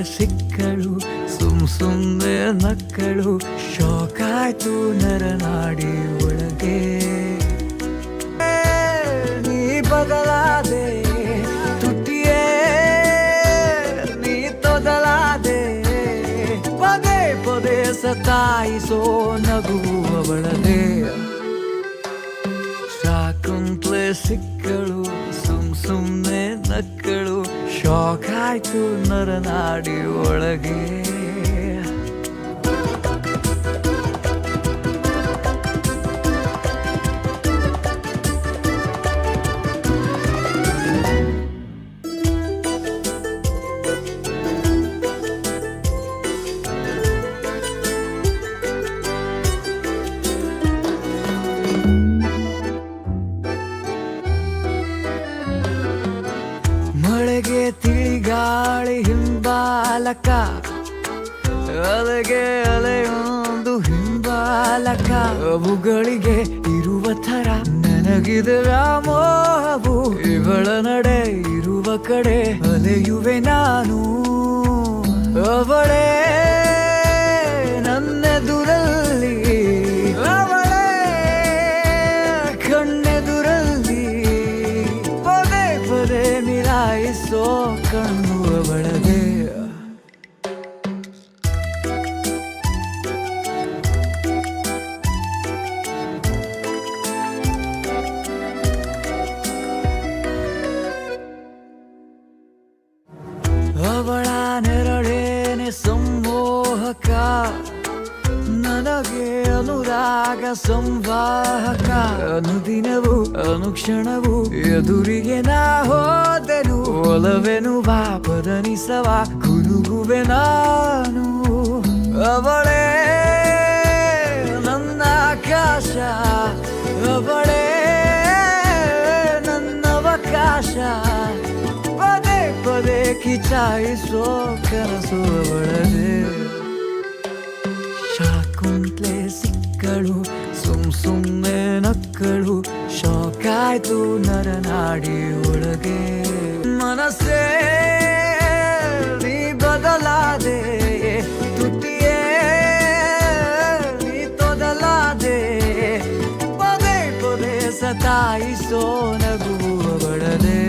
ಸಿಕ್ಕಳು ಸುಮ್ನೆ ನಕ್ಕಳು ಶೋಕಾಯ್ತು ನರನಾಡಿ ಒಳಗೆ ನೀ ಬದಲಾದೆ ತುಟಿಯೇ ನೀ ತೊದಲಾದೆ ಪದೇ ಪದೇ ಸತಾಯಿಸೋ ನಗು ಅವಳದೆ ಶಾಕುಂತ್ಲೆ ಸಿಕ್ಕಳು ಸುಮ್ನೆ ನಕ್ಕಳು ಶೋಕಾಯ್ತು ನರನಾಡಿ ಒಳಗೆ ಮಳೆಗೆ ತಿಳಿಗಾಳಿ ಹಿಂಬಾಲಕ ಅಲೆಗೆ ಅಲೆಯೊಂದು ಹಿಂಬಾಲಕ ಅವುಗಳಿಗೆ ಇರುವ ಥರ ನನಗಿದೆ ವ್ಯಾಮೋಹವು ಇವಳ ನಡೆ ಇರುವ ಕಡೆ ಅಲೆಯುವೆ ನಾನು ಅವಳೇ ನನ್ನೆದುರಲ್ಲಿ ಅವಳೇ ಕಣ್ಣೆದುರಲ್ಲಿ ಪದೇ ಪದೇ ಮಿಲಾಯಿಸೋ ಕಣ್ಣು ಅವಳದೆ ಅವಳ ನೆರಳೇನೆ ಸಂಮೋಹಕ ನನಗೆ ಅನುರಾಗ ಸಂವಾಹಕ ಅನುದಿನವೂ ಅನುಕ್ಷಣವೂ ಎದುರಿಗೆ ನಾ ಹೋದೆನು ಒಲವೆನು ವಾಪದನಿಸವ ಕುನುಗುವೆ ನಾನು ಅವಳೇ ನನ್ನ ಆಕಾಶ ಅವಳೇ ನನ್ನ ಅವಕಾಶ ಪದೇ ಪದೇ ಕಿಚಾಯಿಸೋ ಕನಸು ಅವಳದೆ ಶಾಕುಂತ್ಲೆ ಸಿಕ್ಕಳು ಸುಮ್ನೆ ನಕ್ಕಳು ಶೋಕಾಯ್ತು ನರನಾಡಿ ಒಳಗೆ ಮನಸ್ಸೇ ನೀ ಬದಲಾದೆ ತುಟಿಯೇ ನೀ ತೊದಲಾದೆ ಪದೇ ಪದೇ ಸತಾಯಿಸೋ ನಗು ಅವಳದೆ